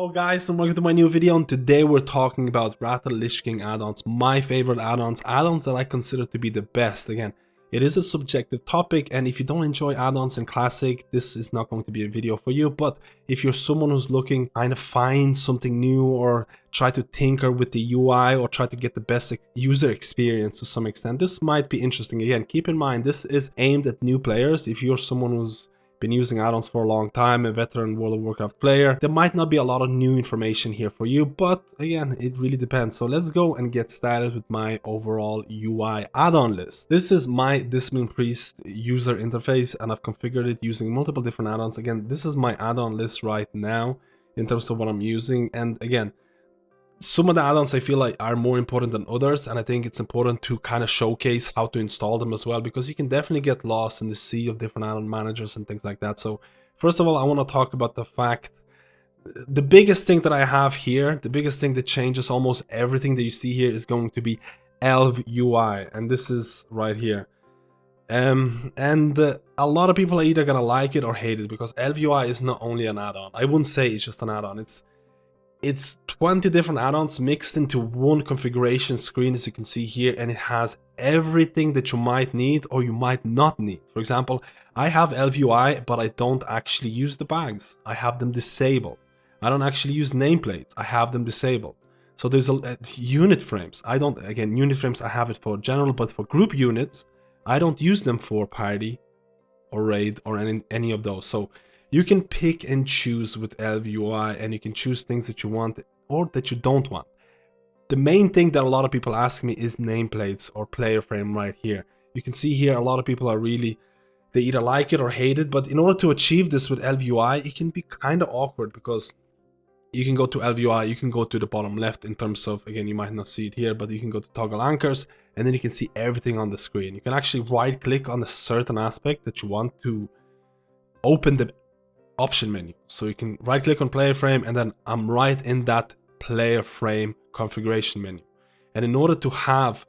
Hello guys and welcome to my new video, and today we're talking about Rattle Lich King add-ons, my favorite add-ons that I consider to be the best. Again, it is a subjective topic, and if you don't enjoy add-ons in Classic, this is not going to be a video for you. But if you're someone who's looking to find something new or try to tinker with the UI or try to get the best user experience to some extent, this might be interesting. Again, keep in mind this is aimed at new players. If you're someone who's been using add-ons for a long time, a veteran World of Warcraft player, there might not be a lot of new information here for you, but again, it really depends. So let's go and get started with my overall UI add-on list. This is my Discipline Priest user interface, and I've configured it using multiple different add-ons. Again, this is my add-on list right now in terms of what I'm using, and again, some of the add-ons I feel like are more important than others, and I think it's important to kind of showcase how to install them as well, because you can definitely get lost in the sea of different add-on managers and things like that. So first of all, I want to talk about the fact, the biggest thing that I have here, the biggest thing that changes almost everything that you see here is going to be ElvUI, and this is right here. A lot of people are either gonna like it or hate it, because ElvUI is not only an add-on. I wouldn't say it's just an add-on. It's 20 different add-ons mixed into one configuration screen, as you can see here, and it has everything that you might need or you might not need. For example, I have ElvUI, but I don't actually use the bags. I have them disabled. I don't actually use nameplates. I have them disabled. So there's unit frames. Again, unit frames, I have it for general, but for group units, I don't use them for party or raid or any of those. So you can pick and choose with ElvUI, and you can choose things that you want or that you don't want. The main thing that a lot of people ask me is nameplates or player frame right here. You can see here a lot of people are they either like it or hate it, but in order to achieve this with ElvUI, it can be kind of awkward, because you can go to ElvUI, you can go to the bottom left in terms of, again, you might not see it here, but you can go to toggle anchors, and then you can see everything on the screen. You can actually right click on a certain aspect that you want to open the option menu. So you can right click on player frame, and then I'm right in that player frame configuration menu. And in order to have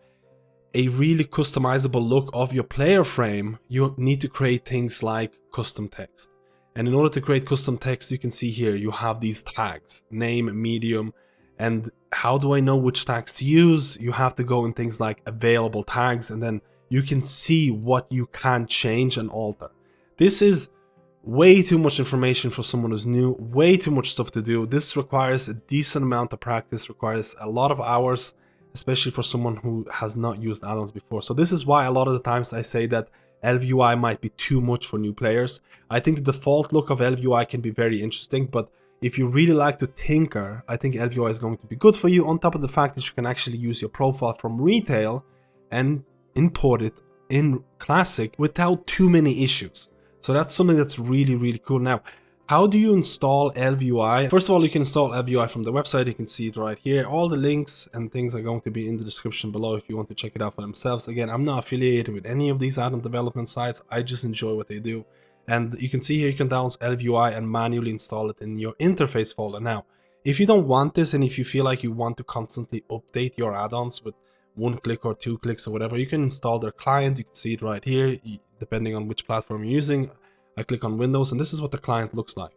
a really customizable look of your player frame, you need to create things like custom text. And in order to create custom text, you can see here you have these tags: name, medium. And how do I know which tags to use? You have to go in things like available tags, and then you can see what you can change and alter. This is way too much information for someone who's new, way too much stuff to do. This requires a decent amount of practice, requires a lot of hours, especially for someone who has not used add-ons before. So this is why a lot of the times I say that ElvUI might be too much for new players. I think the default look of ElvUI can be very interesting, but if you really like to tinker, I think ElvUI is going to be good for you, on top of the fact that you can actually use your profile from retail and import it in Classic without too many issues. So that's something that's really, really cool. Now, how do you install ElvUI? First of all, you can install ElvUI from the website. You can see it right here. All the links and things are going to be in the description below if you want to check it out for themselves. Again, I'm not affiliated with any of these add-on development sites. I just enjoy what they do. And you can see here you can download ElvUI and manually install it in your interface folder. Now, if you don't want this, and if you feel like you want to constantly update your add-ons with 1 click or 2 clicks or whatever, you can install their client. You can see it right here, depending on which platform you're using. I click on Windows, and this is what the client looks like.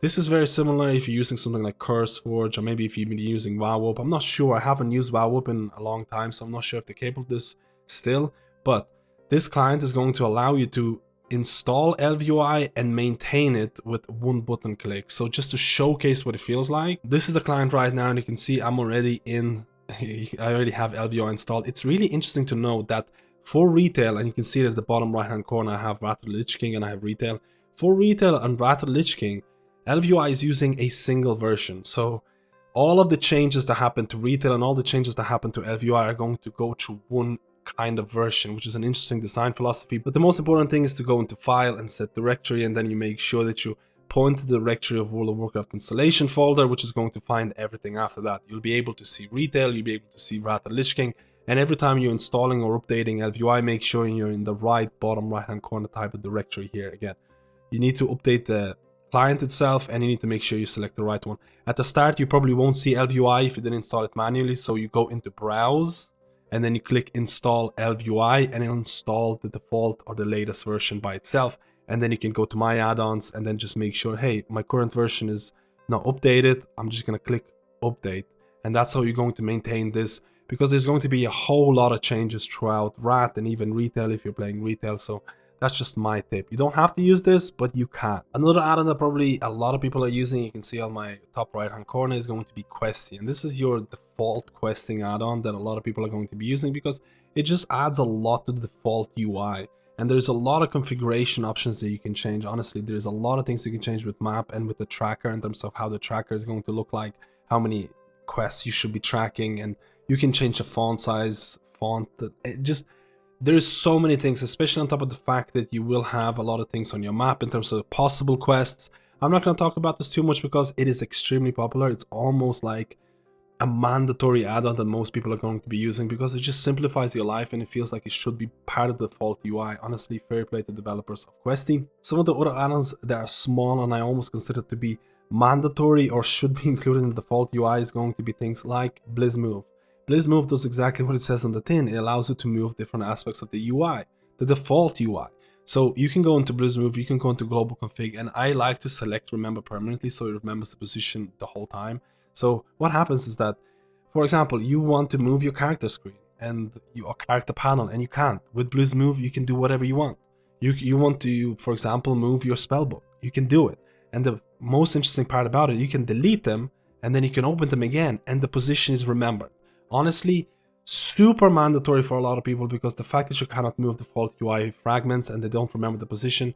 This is very similar if you're using something like CurseForge, or maybe if you've been using WoW. I'm not sure. I haven't used WoW in a long time, so I'm not sure if they're capable of this still. But this client is going to allow you to install ElvUI and maintain it with 1 button click. So just to showcase what it feels like, this is the client right now, and you can see I'm already in. I already have ElvUI installed. It's really interesting to know that for retail, and you can see it at the bottom right hand corner, I have Rattle Lich King and I have retail. For retail and Rattle Lich King, ElvUI is using a single version. So all of the changes that happen to retail and all the changes that happen to ElvUI are going to go through one kind of version, which is an interesting design philosophy. But the most important thing is to go into File and Set Directory, and then you make sure that you point to the directory of World of Warcraft installation folder, which is going to find everything after that. You'll be able to see retail, you'll be able to see Rattle Lich King, and every time you're installing or updating ElvUI, make sure you're in the right bottom right hand corner type of directory here. Again, you need to update the client itself, and you need to make sure you select the right one. At the start, you probably won't see ElvUI if you didn't install it manually, so you go into Browse, and then you click Install ElvUI, and it'll install the default or the latest version by itself. And then you can go to My Add-ons, and then just make sure, hey, my current version is Now update it, I'm just gonna click update, and that's how you're going to maintain this, because there's going to be a whole lot of changes throughout RAT and even retail if you're playing retail. So that's just my tip. You don't have to use this, but you can. Another add-on that probably a lot of people are using, you can see on my top right hand corner, is going to be Questie, and this is your default questing add-on that a lot of people are going to be using because it just adds a lot to the default UI. And there's a lot of configuration options that you can change. Honestly, there's a lot of things you can change with map and with the tracker in terms of how the tracker is going to look like, how many quests you should be tracking, and you can change the font size, there's so many things, especially on top of the fact that you will have a lot of things on your map in terms of possible quests. I'm not going to talk about this too much because it is extremely popular. It's almost like a mandatory add-on that most people are going to be using because it just simplifies your life and it feels like it should be part of the default UI. Honestly, fair play to developers of Questie. Some of the other add-ons that are small and I almost consider to be mandatory or should be included in the default UI is going to be things like BlizzMove. BlizzMove does exactly what it says on the tin. It allows you to move different aspects of the UI, the default UI. So you can go into BlizzMove, you can go into global config, and I like to select remember permanently so it remembers the position the whole time. So what happens is that, for example, you want to move your character screen and your character panel, and you can't. With BlizzMove, you can do whatever you want. You want to, for example, move your spellbook. You can do it. And the most interesting part about it, you can delete them, and then you can open them again, and the position is remembered. Honestly, super mandatory for a lot of people because the fact that you cannot move default UI fragments and they don't remember the position,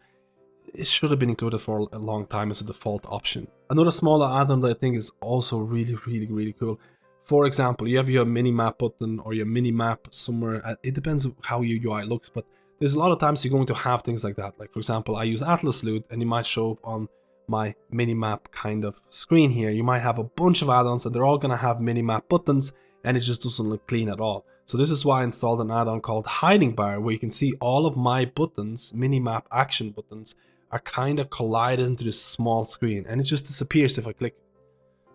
it should have been included for a long time as a default option. Another smaller add-on that I think is also really cool. For example, you have your mini-map button or your mini-map somewhere. It depends how your UI looks, but there's a lot of times you're going to have things like that. Like, for example, I use Atlas Loot, and it might show up on my mini-map kind of screen here. You might have a bunch of add-ons, and they're all going to have mini-map buttons, and it just doesn't look clean at all. So this is why I installed an add-on called HidingBar, where you can see all of my buttons, mini-map action buttons, are kind of collided into this small screen, and it just disappears if I click it.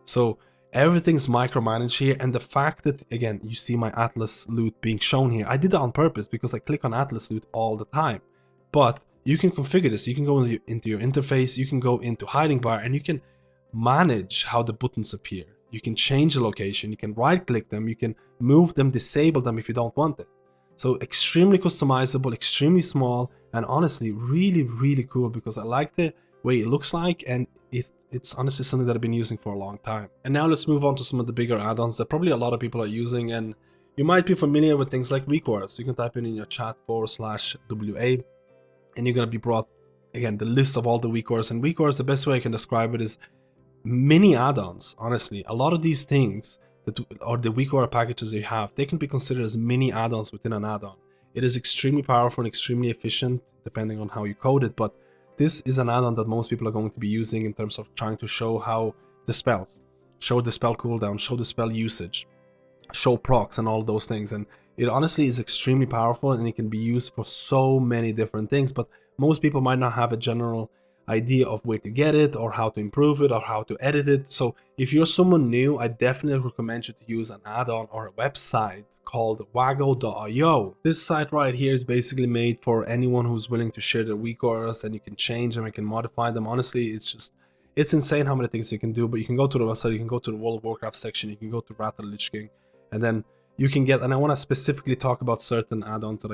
So everything's micromanaged here, and the fact that, again, you see my Atlas Loot being shown here, I did that on purpose because I click on Atlas Loot all the time. But you can configure this. You can go into your interface, you can go into HidingBar, and you can manage how the buttons appear. You can change the location, you can right click them, you can move them, disable them if you don't want it. So extremely customizable, extremely small, and honestly really cool because I like the way it looks like, and it's honestly something that I've been using for a long time. And now let's move on to some of the bigger add-ons that probably a lot of people are using, and you might be familiar with things like WeakAuras. You can type in your chat /WA, and you're gonna be brought, again, the list of all the WeakAuras. And WeakAuras, the best way I can describe it is mini add-ons. Honestly, a lot of these things or the WeakAuras packages you have, they can be considered as mini add-ons within an add-on. It is extremely powerful and extremely efficient depending on how you code it, but this is an add-on that most people are going to be using in terms of trying to show how the spells, show the spell cooldown, show the spell usage, show procs and all those things. And it honestly is extremely powerful and it can be used for so many different things, but most people might not have a general idea of where to get it or how to improve it or how to edit it. So if you're someone new, I definitely recommend you to use an add-on or a website called Wago.io. This site right here is basically made for anyone who's willing to share their WeakAuras, and you can change them, you can modify them. Honestly, it's insane how many things you can do. But you can go to the website, you can go to the World of Warcraft section, you can go to Wrath of the Lich King, and then you can get, and I want to specifically talk about certain add-ons that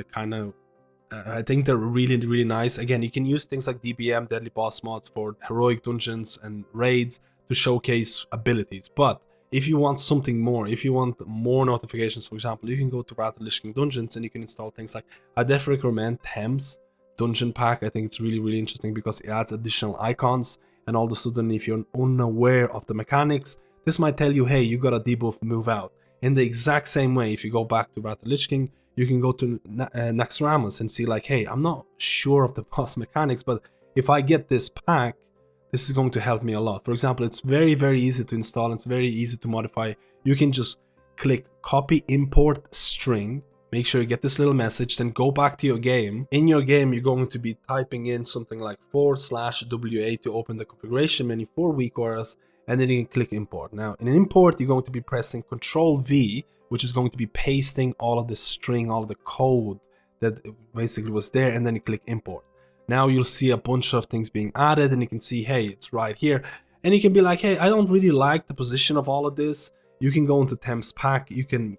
I think they're really nice. Again, you can use things like DBM, Deadly Boss mods, for heroic dungeons and raids to showcase abilities. But if you want something more, if you want more notifications, for example, you can go to Wrath of the Lich King Dungeons and you can install things like, I definitely recommend Thames Dungeon Pack. I think it's really interesting because it adds additional icons, and all of a sudden, if you're unaware of the mechanics, this might tell you, hey, you got a debuff, move out. In the exact same way, if you go back to Wrath of the Lich King, you can go to Naxxramas and see like, hey, I'm not sure of the boss mechanics, but if I get this pack, this is going to help me a lot. For example, it's very easy to install. It's very easy to modify. You can just click copy import string, make sure you get this little message, then go back to your game. In your game, you're going to be typing in something like /WA to open the configuration menu for WeakAuras, and then you can click import. Now, in an import, you're going to be pressing Ctrl-V, which is going to be pasting all of the string, all of the code that basically was there, and then you click import. Now you'll see a bunch of things being added, and you can see, hey, it's right here. And you can be like, hey, I don't really like the position of all of this. You can go into temps pack, you can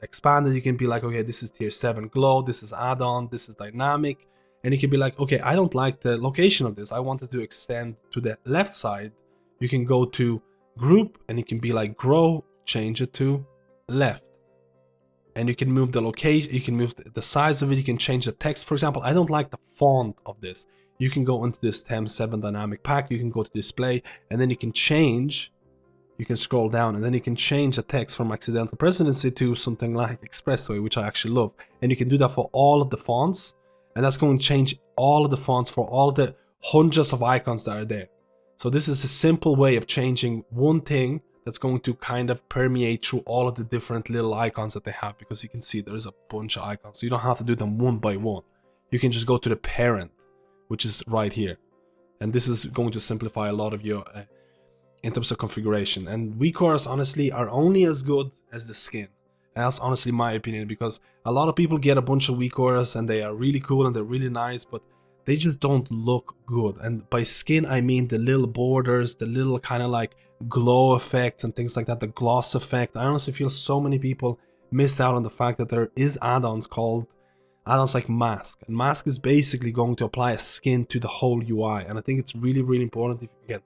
expand it. You can be like, okay, this is tier 7 glow, this is add-on, this is dynamic. And you can be like, okay, I don't like the location of this. I wanted to extend to the left side. You can go to group and you can be like grow, change it to left. And you can move the location, you can move the size of it, you can change the text. For example, I don't like the font of this. You can go into this temp 7 dynamic pack, you can go to display, and then you can change, you can scroll down, and then you can change the text from accidental presidency to something like expressway, which I actually love. And you can do that for all of the fonts, and that's going to change all of the fonts for all the hundreds of icons that are there. So this is a simple way of changing one thing that's going to kind of permeate through all of the different little icons that they have, because you can see there's a bunch of icons. So you don't have to do them one by one. You can just go to the parent, which is right here. And this is going to simplify a lot of your, in terms of configuration. And WeakAuras honestly are only as good as the skin. And that's honestly my opinion, because a lot of people get a bunch of WeakAuras and they are really cool and they're really nice, but they just don't look good. And by skin, I mean the little borders, the little kind of like glow effects and things like that, the gloss effect. I honestly feel so many people miss out on the fact that there is add-ons called add-ons like Masque. And Masque is basically going to apply a skin to the whole UI. And I think it's really, really important. If you get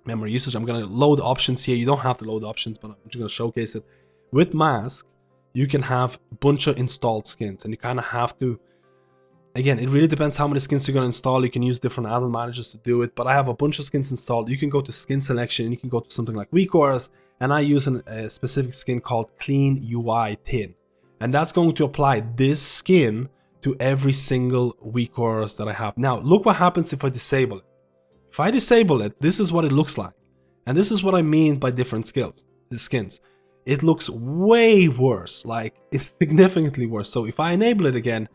memory usage, I'm going to load options here. You don't have to load options, but I'm just going to showcase it. With Masque, you can have a bunch of installed skins, and you kind of have to, again, it really depends how many skins you're going to install. You can use different add-on managers to do it, but I have a bunch of skins installed. You can go to skin selection, and you can go to something like WeakAuras, and I use a specific skin called Clean UI Tin. And that's going to apply this skin to every single WeakAuras that I have. Now, look what happens if I disable it. If I disable it, this is what it looks like. And this is what I mean by different skins. It looks way worse, like it's significantly worse. So if I enable it again,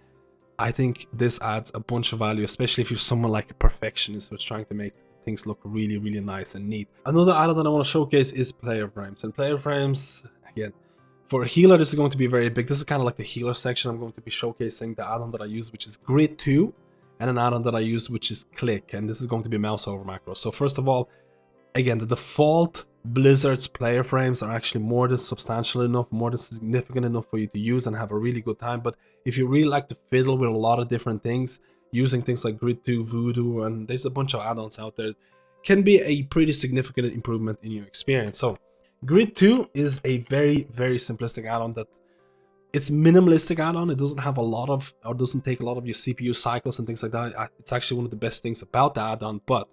I think this adds a bunch of value, especially if you're someone like a perfectionist who's trying to make things look really, really nice and neat. Another add-on that I want to showcase is player frames. And player frames, again, for a healer, this is going to be very big. This is kind of like the healer section. I'm going to be showcasing the add-on that I use, which is Grid 2, and an add-on that I use, which is Clique. And this is going to be mouse over macro. So first of all, again, the default Blizzard's player frames are actually more than substantial enough, more than significant enough for you to use and have a really good time. But if you really like to fiddle with a lot of different things, using things like Grid 2, Voodoo, and there's a bunch of add-ons out there, can be a pretty significant improvement in your experience. So Grid 2 is a very, very simplistic add-on that it's minimalistic add-on. It doesn't have a lot of, or doesn't take a lot of your CPU cycles and things like that. It's actually one of the best things about the add-on. But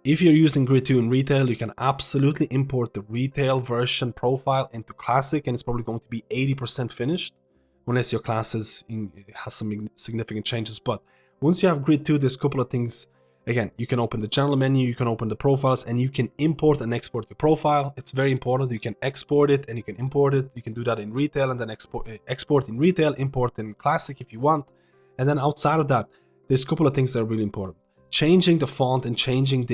if you're using Grid 2 in retail, you can absolutely import the retail version profile into classic, and it's probably going to be 80% finished, unless your class has some significant changes. But once you have Grid 2, there's a couple of things. Again, you can open the general menu, you can open the profiles, and you can import and export your profile. It's very important. You can export it and you can import it. You can do that in retail and then export in retail, import in classic if you want. And then outside of that, there's a couple of things that are really important. Changing the font and changing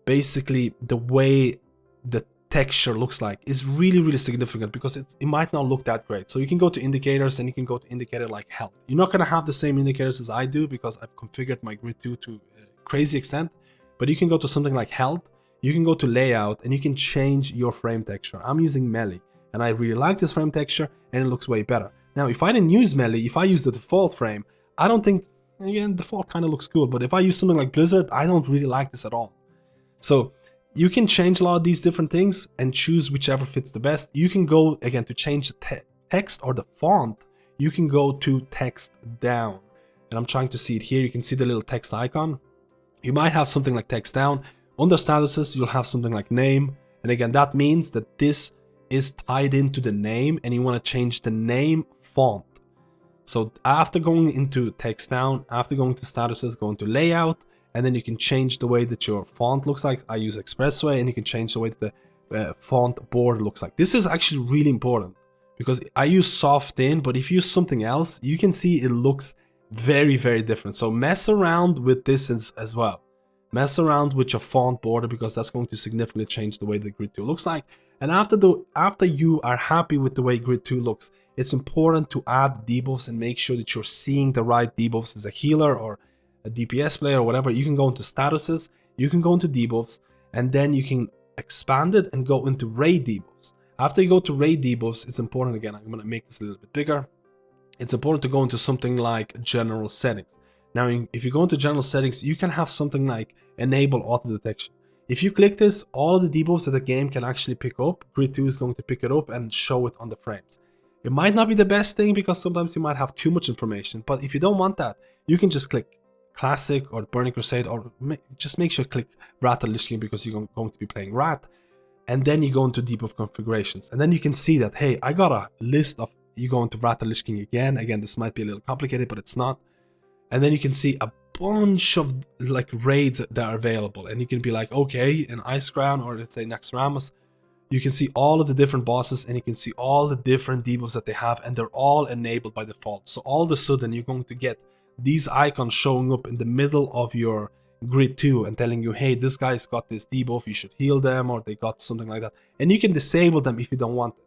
basically the way the texture looks like is really, really significant, because it might not look that great. So you can go to indicators and you can go to indicator like health. You're not going to have the same indicators as I do, because I've configured my Grid 2 to a crazy extent, but you can go to something like health, you can go to layout, and you can change your frame texture. I'm using melee, and I really like this frame texture, and it looks way better. Now, if I didn't use melee, if I use the default frame, I don't think, again, default kind of looks cool, but if I use something like Blizzard, I don't really like this at all. So you can change a lot of these different things and choose whichever fits the best. You can go, again, to change the text or the font, you can go to text down. And I'm trying to see it here. You can see the little text icon. You might have something like text down. Under statuses, you'll have something like name. And again, that means that this is tied into the name, and you want to change the name font. So after going into text down, after going to statuses, go into layout, and then you can change the way that your font looks like. I use expressway, and you can change the way that the font border looks like. This is actually really important, because I use soft in, but if you use something else, you can see it looks very, very different. So mess around with this as well. Mess around with your font border, because that's going to significantly change the way the Grid 2 looks like. And after you are happy with the way Grid 2 looks, it's important to add debuffs and make sure that you're seeing the right debuffs as a healer or a DPS player or whatever. You can go into statuses, you can go into debuffs, and then you can expand it and go into raid debuffs. After you go to raid debuffs, it's important, again, I'm going to make this a little bit bigger. It's important to go into something like general settings. Now, if you go into general settings, you can have something like enable auto detection. If you click this, all of the debuffs that the game can actually pick up, Grid 2 is going to pick it up and show it on the frames. It might not be the best thing because sometimes you might have too much information, but if you don't want that, you can just click Classic or Burning Crusade, or just make sure to click Wrath of Lich King because you're going to be playing Wrath, and then you go into debuff configurations, and then you can see that, hey, I got a list of, you go into Wrath of Lich King again, this might be a little complicated, but it's not, and then you can see a bunch of like raids that are available, and you can be like, okay, in Icecrown, or let's say Naxxramas, you can see all of the different bosses, and you can see all the different debuffs that they have, and they're all enabled by default. So all of a sudden you're going to get these icons showing up in the middle of your grid 2 and telling you, hey, this guy's got this debuff, you should heal them, or they got something like that. And you can disable them if you don't want it.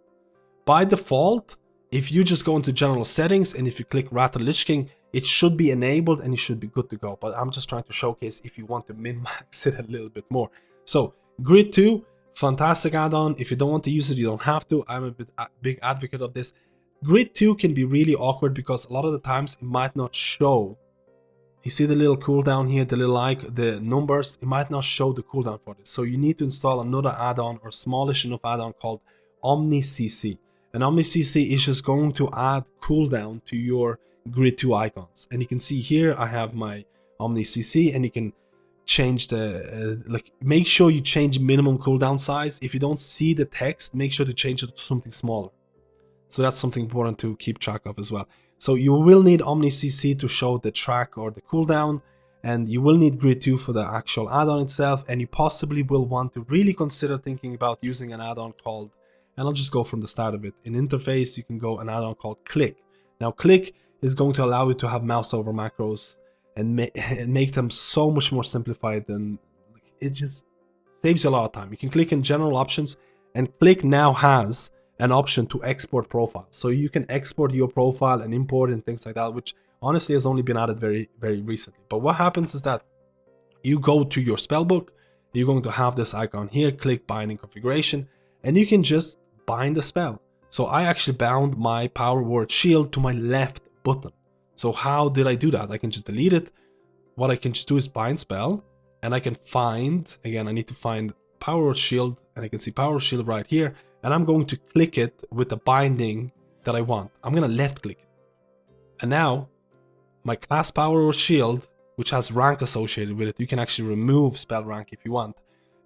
By default, if you just go into general settings and if you click Wrath of Lich King, it should be enabled and you should be good to go. But I'm just trying to showcase if you want to min-max it a little bit more. So grid 2, fantastic add-on. If you don't want to use it, you don't have to. I'm a big advocate of this. Grid 2 can be really awkward because a lot of the times it might not show. You see the little cooldown here, the little like the numbers, it might not show the cooldown for this. So you need to install another add-on or smallish enough add-on called OmniCC. And OmniCC is just going to add cooldown to your grid 2 icons. And you can see here I have my OmniCC, and you can change the like, make sure you change minimum cooldown size. If you don't see the text, make sure to change it to something smaller. So that's something important to keep track of as well. So you will need OmniCC to show the track or the cooldown, and you will need grid 2 for the actual add-on itself, and you possibly will want to really consider thinking about using an add-on called, and I'll just go from the start of it. In interface, you can go an add-on called Clique. Now Clique is going to allow you to have mouse over macros and make them so much more simplified, and it just saves you a lot of time. You can click in general options, and Clique now has an option to export profiles. So you can export your profile and import and things like that, which honestly has only been added very, very recently. But what happens is that you go to your spellbook, you're going to have this icon here, click binding configuration, and you can just bind the spell. So I actually bound my power word shield to my left button. So how did I do that? I can just delete it. What I can just do is bind spell, and I can find, again, I need to find power word shield, and I can see power word shield right here, and I'm going to click it with the binding that I want. I'm going to left click it. And now my class power word shield, which has rank associated with it, you can actually remove spell rank if you want.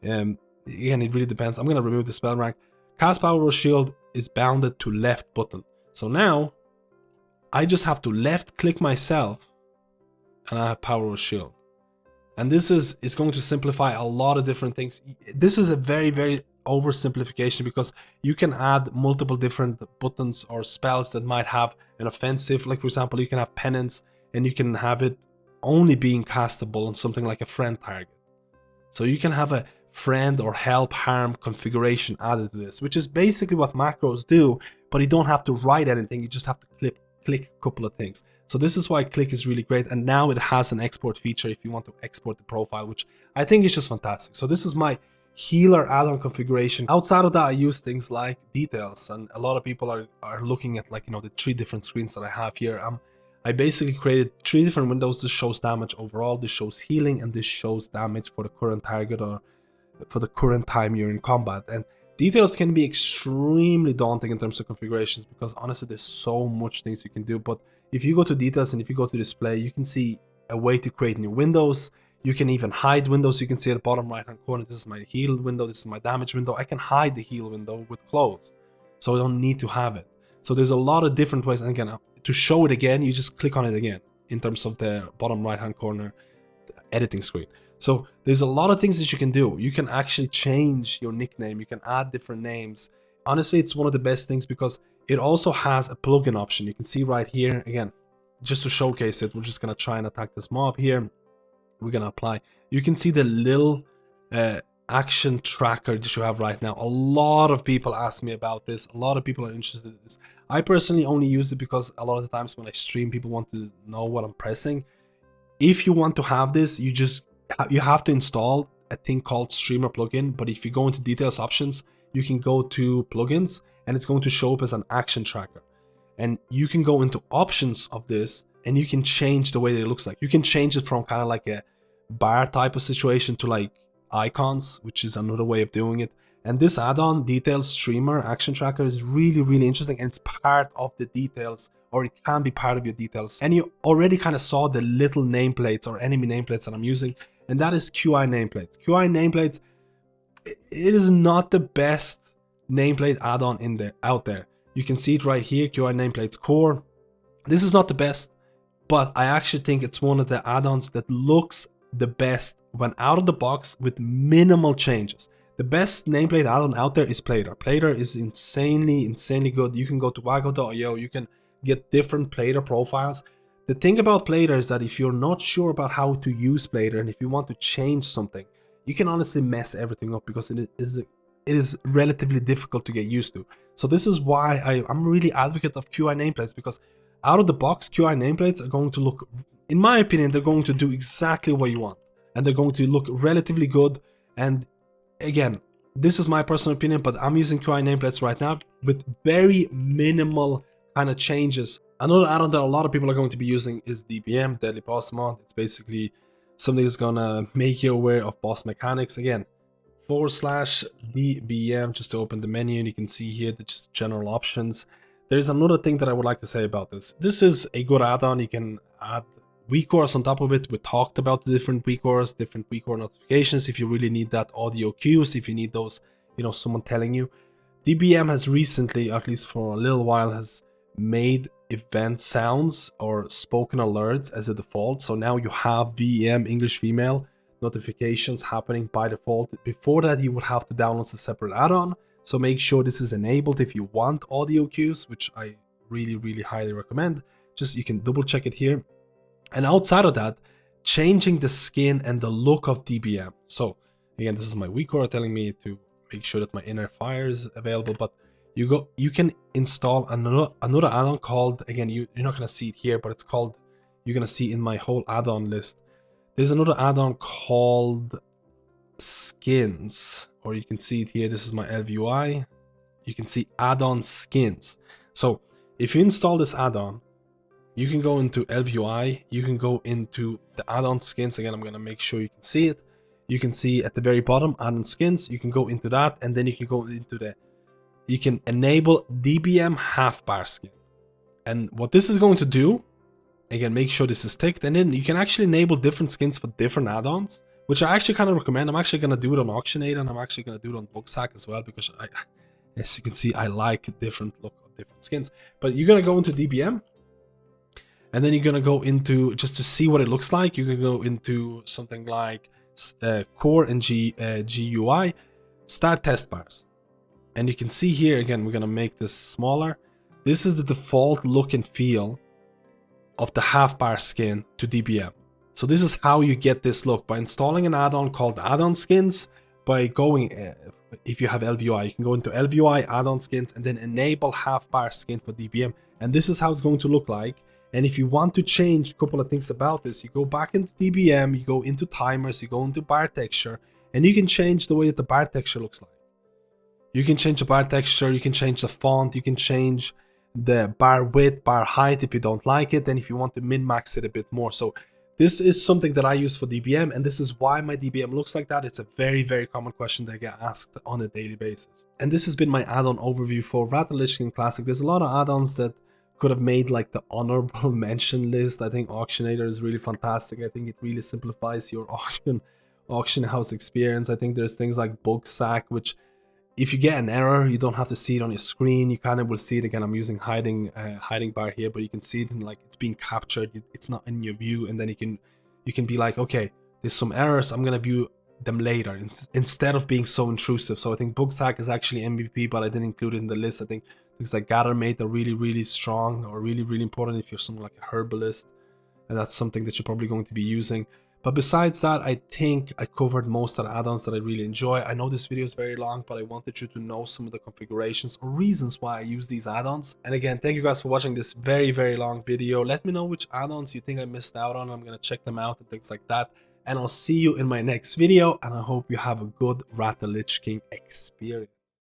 Again, it really depends. I'm going to remove the spell rank. Cast power word shield is bounded to left button. So now I just have to left click myself and I have power word shield. And this is going to simplify a lot of different things. This is a very, very oversimplification because you can add multiple different buttons or spells that might have an offensive. Like for example, you can have penance and you can have it only being castable on something like a friend target. So you can have a friend or help harm configuration added to this, which is basically what macros do, but you don't have to write anything. You just have to click a couple of things. So this is why Clique is really great, and now it has an export feature if you want to export the profile, which I think is just fantastic. So this is my healer add-on configuration. Outside of that, I use things like details, and a lot of people are looking at, like, you know, the 3 different screens that I have here. I basically created 3 different windows. This shows damage overall, this shows healing, and this shows damage for the current target or for the current time you're in combat. And details can be extremely daunting in terms of configurations because honestly there's so much things you can do. But if you go to details and if you go to display, you can see a way to create new windows. You can even hide windows. You can see at the bottom right hand corner, this is my heal window, this is my damage window. I can hide the heal window with close, so I don't need to have it. So there's a lot of different ways. And again, to show it again, you just click on it again in terms of the bottom right hand corner editing screen. So there's a lot of things that you can do. You can actually change your nickname. You can add different names. Honestly, it's one of the best things because it also has a plugin option. You can see right here, again, just to showcase it, we're just going to try and attack this mob here. We're going to apply. You can see the little action tracker that you have right now. A lot of people ask me about this. A lot of people are interested in this. I personally only use it because a lot of the times when I stream, people want to know what I'm pressing. If you want to have this, you have to install a thing called streamer plugin, but if you go into details options, you can go to plugins and it's going to show up as an action tracker. And you can go into options of this and you can change the way that it looks like. You can change it from kind of like a bar type of situation to like icons, which is another way of doing it. And this add-on, Details Streamer Action Tracker, is really, really interesting, and it's part of the details, or it can be part of your details. And you already kind of saw the little nameplates or enemy nameplates that I'm using, and that is KuiNameplates. KuiNameplates, it is not the best nameplate add-on out there. You can see it right here, KuiNameplates Core. This is not the best, but I actually think it's one of the add-ons that looks the best when out of the box with minimal changes. The best nameplate add-on out there is Plater. Plater is insanely good. You can go to wago.io, you can get different Plater profiles. The thing about Plater is that if you're not sure about how to use Plater and if you want to change something, you can honestly mess everything up because it is relatively difficult to get used to. So this is why I'm really advocate of KuiNameplates, because out of the box, KuiNameplates are going to look, in my opinion, they're going to do exactly what you want. And they're going to look relatively good. And again, this is my personal opinion, but I'm using KuiNameplates right now with very minimal kind of changes. Another add-on that a lot of people are going to be using is DBM, Deadly Boss Mod. It's basically something that's gonna make you aware of boss mechanics. Again, /DBM just to open the menu, and you can see here the just general options. There's another thing that I would like to say about this. This is a good add-on. You can add WeakAuras on top of it. We talked about the different WeakAuras, different WeakAuras notifications if you really need that audio cues, if you need those, you know, someone telling you. DBM has recently, at least for a little while, has made event sounds or spoken alerts as a default. So now you have VEM, English female, notifications happening by default. Before that, you would have to download a separate add-on. So make sure this is enabled if you want audio cues, which I really highly recommend. Just you can double check it here. And outside of that, changing the skin and the look of DBM. So again, this is my WeakAuras telling me to make sure that my inner fire is available, but you can install another add-on called, again, you're not gonna see it here, but it's called, you're gonna see in my whole add-on list. There's another add-on called Skins, or you can see it here. This is my ElvUI. You can see AddOnSkins. So if you install this add-on, you can go into ElvUI, you can go into the AddOnSkins. Again, I'm gonna make sure you can see it. You can see at the very bottom, AddOnSkins. You can go into that, and then you can go into you can enable DBM half bar skin. And what this is going to do, again, make sure this is ticked, and then you can actually enable different skins for different add-ons, which I actually kind of recommend. I'm actually gonna do it on Auctionator, and I'm actually gonna do it on Booksack as well, because as you can see, I like different look of different skins. But you're gonna go into DBM, and then you're gonna go into, just to see what it looks like, you can go into something like Core and GUI, start test bars. And you can see here, again, we're gonna make this smaller. This is the default look and feel of the half bar skin to DBM. So this is how you get this look, by installing an add-on called AddOnSkins, by going, if you have ElvUI, you can go into ElvUI, AddOnSkins, and then enable half bar skin for DBM. And this is how it's going to look like. And if you want to change a couple of things about this, you go back into DBM, you go into timers, you go into bar texture, and you can change the way that the bar texture looks like. You can change the bar texture, you can change the font, you can change the bar width, bar height if you don't like it, and if you want to min-max it a bit more. So this is something that I use for DBM, and this is why my DBM looks like that. It's a very common question that I get asked on a daily basis. And this has been my add-on overview for Lich King Classic. There's a lot of add-ons that could have made like the honorable mention list. I think Auctionator is really fantastic. I think it really simplifies your auction house experience. I think there's things like Booksack, which if you get an error, you don't have to see it on your screen. You kind of will see it. Again, I'm using HidingBar here, but you can see it in, like, it's being captured. It's not in your view, and then you can be like, okay, there's some errors. I'm gonna view them later instead of being so intrusive. So I think Booksack is actually MVP, but I didn't include it in the list. I think things like GatherMate are really strong, or really important if you're someone like a herbalist, and that's something that you're probably going to be using. But besides that, I think I covered most of the add-ons that I really enjoy. I know this video is very long, but I wanted you to know some of the configurations or reasons why I use these add-ons. And again, thank you guys for watching this very long video. Let me know which add-ons you think I missed out on. I'm gonna check them out and things like that. and I'll see you in my next video, and I hope you have a good Lich King experience.